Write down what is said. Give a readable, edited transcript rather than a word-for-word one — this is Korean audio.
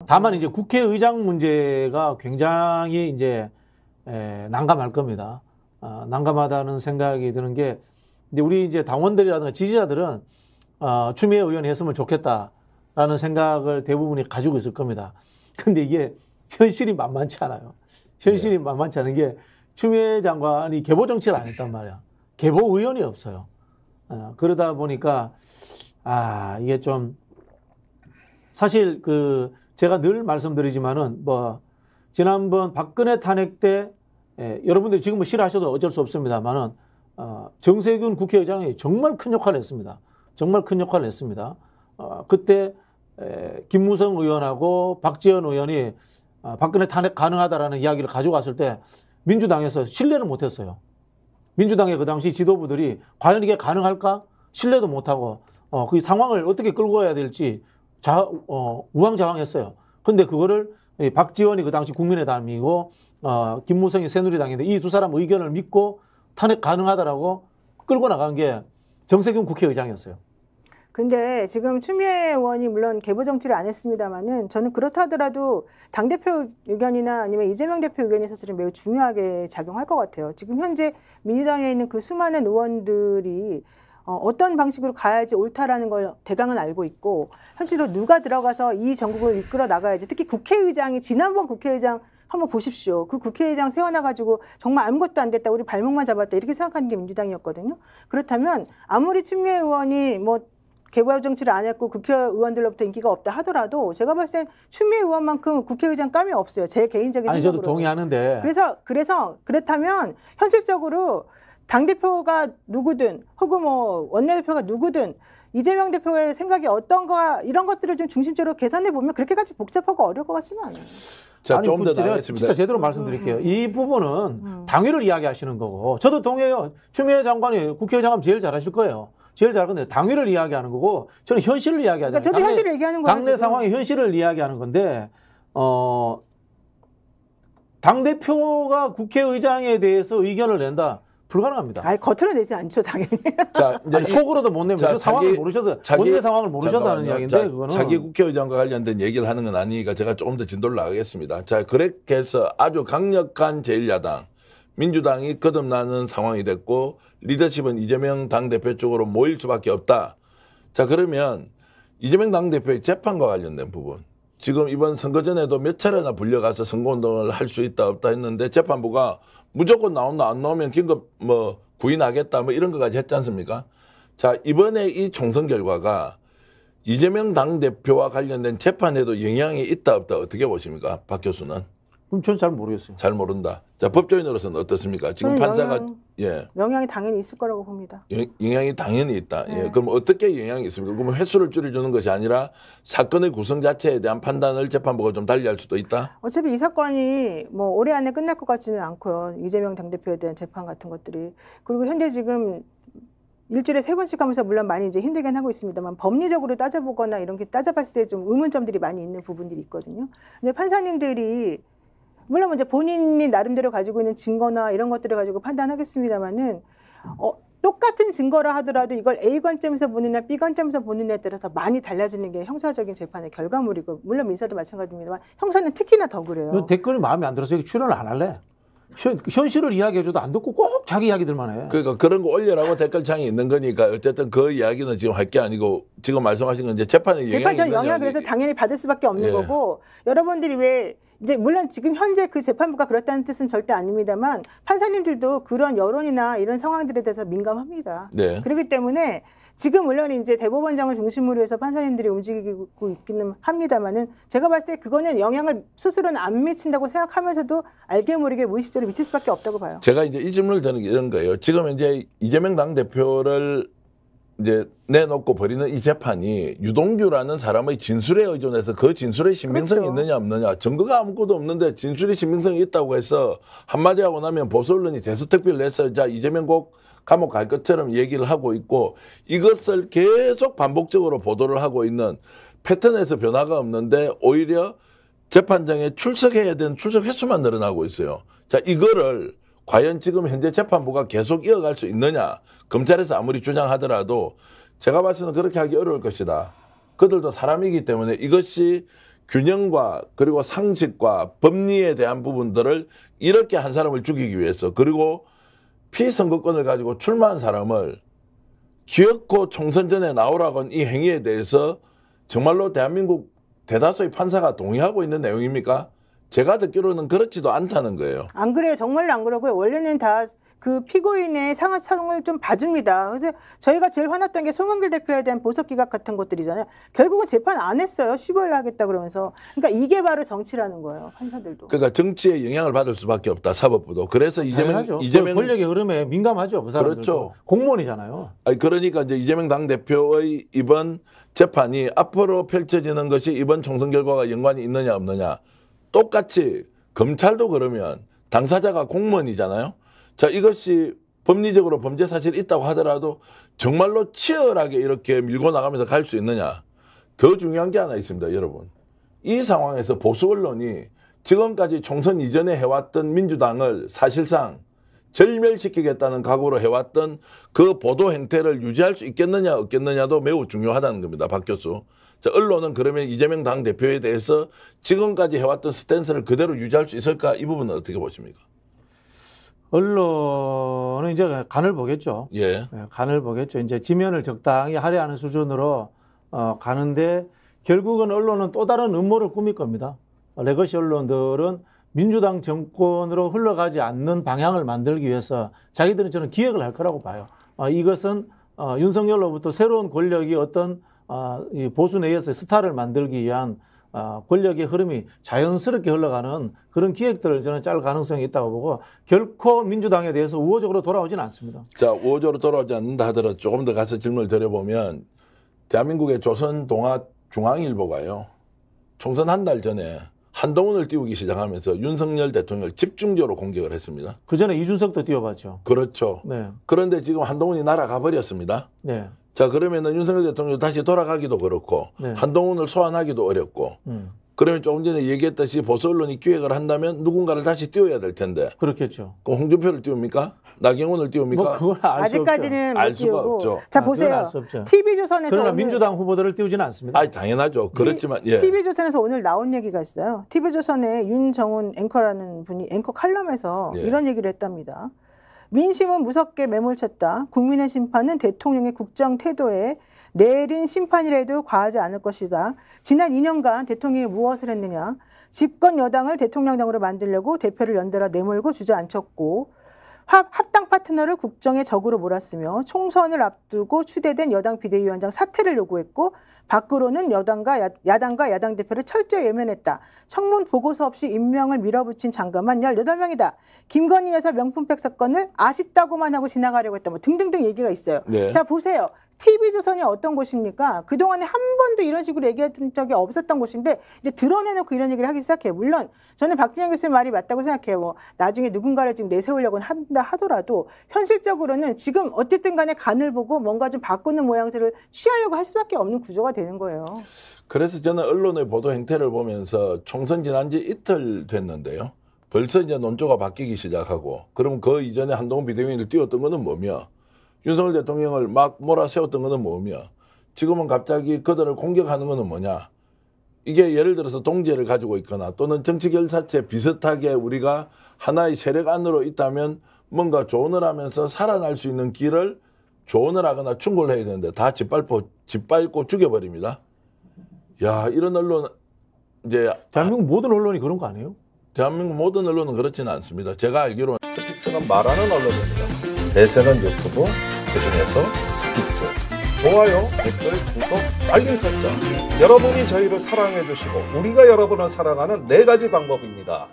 다만 이제 국회의장 문제가 굉장히 이제 난감할 겁니다. 난감하다는 생각이 드는 게 이제 우리 이제 당원들이라든가 지지자들은 추미애 의원이 했으면 좋겠다라는 생각을 대부분이 가지고 있을 겁니다. 근데 이게 현실이 만만치 않아요. 현실이 만만치 않은 게 추미애 장관이 계보 정치를 안 했단 말이야. 계보 의원이 없어요. 그러다 보니까 이게 좀 사실 제가 늘 말씀드리지만은 뭐 지난번 박근혜 탄핵 때 여러분들이 지금은 싫어하셔도 어쩔 수 없습니다만은 정세균 국회의장이 정말 큰 역할을 했습니다. 정말 큰 역할을 했습니다. 그때 김무성 의원하고 박지원 의원이 박근혜 탄핵 가능하다라는 이야기를 가지고 왔을 때 민주당에서 신뢰를 못했어요. 민주당의 그 당시 지도부들이 과연 이게 가능할까? 신뢰도 못하고 그 상황을 어떻게 끌고 가야 될지 우왕좌왕했어요. 근데 그거를 박지원이 그 당시 국민의당이고 김무성이 새누리당인데 이 두 사람 의견을 믿고 탄핵 가능하다라고 끌고 나간 게 정세균 국회의장이었어요. 근데 지금 추미애 의원이 물론 계보 정치를 안 했습니다만은 저는 그렇다 하더라도 당대표 의견이나 아니면 이재명 대표 의견이 사실은 매우 중요하게 작용할 것 같아요. 지금 현재 민주당에 있는 그 수많은 의원들이 어떤 방식으로 가야지 옳다라는 걸 대강은 알고 있고 현실로 누가 들어가서 이 전국을 이끌어 나가야지 특히 국회의장이 지난번 국회의장 한번 보십시오. 그 국회의장 세워놔가지고 정말 아무것도 안 됐다. 우리 발목만 잡았다. 이렇게 생각하는 게 민주당이었거든요. 그렇다면 아무리 추미애 의원이 뭐 계보 정치를 안 했고 국회의원들로부터 인기가 없다 하더라도 제가 봤을 땐 추미애 의원만큼 국회의장 감이 없어요. 제 개인적인 생각으로. 저도 동의하는데. 그래서 그렇다면 현실적으로 당대표가 누구든 혹은 뭐 원내대표가 누구든 이재명 대표의 생각이 어떤가 이런 것들을 좀 중심적으로 계산해 보면 그렇게까지 복잡하고 어려울 것 같지는 않아요. 자, 좀 더 나가겠습니다. 진짜 제대로 말씀드릴게요. 이 부분은 당위를 이야기하시는 거고 저도 동의해요. 추미애 장관이 국회의장하면 제일 잘하실 거예요. 제일 잘 건데 당위를 이야기하는 거고 저는 현실을 이야기하잖아요. 그러니까 저도 현실을 얘기하는 거예요. 당내 상황의 현실을 이야기하는 건데 당대표가 국회의장에 대해서 의견을 낸다. 불가능합니다. 겉으로 내지 않죠, 당연히. 자, 이제 속으로도 못 내면 그 상황을 모르셔서 원내 상황을 모르셔서 하는 이야기인데 그거는 자기 국회의장과 관련된 얘기를 하는 건 아니니까 제가 조금 더 진도를 나가겠습니다. 자, 그렇게 해서 아주 강력한 제1야당 민주당이 거듭나는 상황이 됐고 리더십은 이재명 당대표 쪽으로 모일 수밖에 없다. 자, 그러면 이재명 당대표의 재판과 관련된 부분 지금 이번 선거 전에도 몇 차례나 불려가서 선거운동을 할 수 있다 없다 했는데 재판부가 무조건 나온다 안 나오면 긴급 뭐 구인하겠다 뭐 이런 것까지 했지 않습니까? 자, 이번에 이 총선 결과가 이재명 당대표와 관련된 재판에도 영향이 있다 없다 어떻게 보십니까? 박 교수는? 그럼 저는 잘 모르겠어요. 잘 모른다. 자, 법조인으로서는 어떻습니까? 지금 판사가 영향이 당연히 있을 거라고 봅니다. 영향이 당연히 있다. 그럼 어떻게 영향이 있습니까? 그러면 횟수를 줄여주는 것이 아니라 사건의 구성 자체에 대한 판단을 재판부가 좀 달리할 수도 있다. 어차피 이 사건이 뭐 올해 안에 끝날 것 같지는 않고요. 이재명 당대표에 대한 재판 같은 것들이. 그리고 현재 지금 일주일에 3번씩 하면서 물론 많이 이제 힘들긴 하고 있습니다만 법리적으로 따져보거나 이런 게 따져봤을 때 좀 의문점들이 많이 있는 부분들이 있거든요. 근데 판사님들이 물론 이제 본인이 나름대로 가지고 있는 증거나 이런 것들을 가지고 판단하겠습니다만은 똑같은 증거라 하더라도 이걸 A 관점에서 보느냐 B 관점에서 보느냐에 따라서 많이 달라지는 게 형사적인 재판의 결과물이고 물론 민사도 마찬가지입니다만 형사는 특히나 더 그래요. 댓글이 마음에 안 들어서 출연을 안 할래. 현실을 이야기해줘도 안 듣고 꼭 자기 이야기들만 해. 그러니까 그런 거 올려라고 댓글창이 있는 거니까 어쨌든 그 이야기는 지금 할 게 아니고 지금 말씀하신 건 이제 재판에 영향이 있는 영향 그래서 당연히 받을 수밖에 없는 거고 여러분들이 왜 이제 물론 지금 현재 그 재판부가 그렇다는 뜻은 절대 아닙니다만 판사님들도 그런 여론이나 이런 상황들에 대해서 민감합니다. 그렇기 때문에 지금 물론 이제 대법원장을 중심으로 해서 판사님들이 움직이고 있기는 합니다만은 제가 봤을 때 그거는 영향을 스스로는 안 미친다고 생각하면서도 알게 모르게 무의식적으로 미칠 수밖에 없다고 봐요. 제가 이제 이 질문을 드는 게 이런 거예요. 지금 이제 이재명 당대표를 이제 내놓고 벌이는 이 재판이 유동규라는 사람의 진술에 의존해서 그 진술의 신빙성이 있느냐 없느냐 증거가 아무것도 없는데 진술의 신빙성이 있다고 해서 한마디 하고 나면 보수 언론이 대서특필을 해서 자 이재명 꼭 감옥 갈 것처럼 얘기를 하고 있고 이것을 계속 반복적으로 보도를 하고 있는 패턴에서 변화가 없는데 오히려 재판장에 출석해야 되는 출석 횟수만 늘어나고 있어요. 자, 이거를 과연 지금 현재 재판부가 계속 이어갈 수 있느냐. 검찰에서 아무리 주장하더라도 제가 봤을 때는 그렇게 하기 어려울 것이다. 그들도 사람이기 때문에 이것이 균형과 그리고 상식과 법리에 대한 부분들을 이렇게 한 사람을 죽이기 위해서 그리고 피선거권을 가지고 출마한 사람을 기어코 총선 전에 나오라고 한 이 행위에 대해서 정말로 대한민국 대다수의 판사가 동의하고 있는 내용입니까? 제가 듣기로는 그렇지도 않다는 거예요. 안 그래요. 정말로 안 그러고요. 원래는 다 그 피고인의 상하차롱을 좀 봐줍니다. 그래서 저희가 제일 화났던 게 송영길 대표에 대한 보석 기각 같은 것들이잖아요. 결국은 재판 안 했어요. 10월에 하겠다 그러면서. 그러니까 이게 바로 정치라는 거예요. 판사들도. 그러니까 정치에 영향을 받을 수밖에 없다. 사법부도. 그래서 이재명 권력의 흐름에 민감하죠. 그 사람들도. 그렇죠. 공무원이잖아요. 아니 그러니까 이제 이재명 당대표의 이번 재판이 앞으로 펼쳐지는 것이 이번 총선 결과가 연관이 있느냐 없느냐. 똑같이 검찰도 그러면 당사자가 공무원이잖아요. 자, 이것이 법리적으로 범죄 사실이 있다고 하더라도 정말로 치열하게 이렇게 밀고 나가면서 갈 수 있느냐. 더 중요한 게 하나 있습니다, 여러분. 이 상황에서 보수 언론이 지금까지 총선 이전에 해왔던 민주당을 사실상 절멸시키겠다는 각오로 해왔던 그 보도 행태를 유지할 수 있겠느냐 없겠느냐도 매우 중요하다는 겁니다, 박 교수. 자, 언론은 그러면 이재명 당대표에 대해서 지금까지 해왔던 스탠스를 그대로 유지할 수 있을까? 이 부분은 어떻게 보십니까? 언론은 이제 간을 보겠죠. 예. 간을 보겠죠. 이제 지면을 적당히 할애하는 수준으로 가는데 결국은 언론은 또 다른 음모를 꾸밀 겁니다. 레거시 언론들은 민주당 정권으로 흘러가지 않는 방향을 만들기 위해서 자기들은 저는 기획을 할 거라고 봐요. 이것은 윤석열로부터 새로운 권력이 어떤 이 보수 내에서 스타를 만들기 위한 권력의 흐름이 자연스럽게 흘러가는 그런 기획들을 저는 짤 가능성이 있다고 보고 결코 민주당에 대해서 우호적으로 돌아오지는 않습니다. 자, 우호적으로 돌아오지 않는다 하더라도 조금 더 가서 질문을 드려보면 대한민국의 조선동아중앙일보가요. 총선 한 달 전에 한동훈을 띄우기 시작하면서 윤석열 대통령을 집중적으로 공격을 했습니다. 그 전에 이준석도 띄워봤죠. 그렇죠. 네. 그런데 지금 한동훈이 날아가 버렸습니다. 네. 자, 그러면은 윤석열 대통령이 다시 돌아가기도 그렇고 네. 한동훈을 소환하기도 어렵고 그러면 조금 전에 얘기했듯이 보수 언론이 기획을 한다면 누군가를 다시 띄워야 될 텐데. 그렇겠죠. 그럼 홍준표를 띄웁니까? 나경원을 띄웁니까? 뭐 그걸 알 수 없죠. 아직까지는 못 알 수가 띄우고. 없죠. 자, 그건 보세요. 알 수 없죠. TV조선에서 그러나 오늘 민주당 후보들을 띄우지는 않습니다. 아니, 당연하죠. 그렇지만 예. TV조선에서 오늘 나온 얘기가 있어요. TV조선의 윤정훈 앵커라는 분이 앵커 칼럼에서 예. 이런 얘기를 했답니다. 민심은 무섭게 매몰쳤다. 국민의 심판은 대통령의 국정 태도에 내린 심판이라도 과하지 않을 것이다. 지난 2년간 대통령이 무엇을 했느냐. 집권 여당을 대통령당으로 만들려고 대표를 연달아 내몰고 주저앉혔고 합당 파트너를 국정의 적으로 몰았으며 총선을 앞두고 추대된 여당 비대위원장 사퇴를 요구했고 밖으로는 야당과 야당 대표를 철저히 외면했다. 청문 보고서 없이 임명을 밀어붙인 장관만 18명이다. 김건희 여사 명품백 사건을 아쉽다고만 하고 지나가려고 했다. 뭐 등등등 얘기가 있어요. 네. 자, 보세요. TV조선이 어떤 곳입니까? 그동안에 한 번도 이런 식으로 얘기했던 적이 없었던 곳인데 이제 드러내놓고 이런 얘기를 하기 시작해요. 물론 저는 박진영 교수님 말이 맞다고 생각해요. 뭐 나중에 누군가를 지금 내세우려고 한다 하더라도 현실적으로는 지금 어쨌든 간에 간을 보고 뭔가 좀 바꾸는 모양새를 취하려고 할 수밖에 없는 구조가 되는 거예요. 그래서 저는 언론의 보도 행태를 보면서 총선 지난 지 이틀 됐는데요. 벌써 이제 논조가 바뀌기 시작하고 그럼 그 이전에 한동훈 비대위원을 띄웠던 거는 뭐며 윤석열 대통령을 막 몰아세웠던 거는 뭐며 지금은 갑자기 그들을 공격하는 거는 뭐냐. 이게 예를 들어서 동지를 가지고 있거나 또는 정치 결사체 비슷하게 우리가 하나의 세력 안으로 있다면 뭔가 조언을 하면서 살아날 수 있는 길을 조언을 하거나 충고를 해야 되는데 다 짓밟고 죽여버립니다. 야, 이런 언론 이제 대한민국 모든 언론이 그런 거 아니에요? 대한민국 모든 언론은 그렇지는 않습니다. 제가 알기로는 스픽스는 말하는 언론입니다. 대세는 유튜브, 그중에서 스픽스. 좋아요, 댓글, 구독, 알림 설정. 여러분이 저희를 사랑해 주시고 우리가 여러분을 사랑하는 4가지 방법입니다.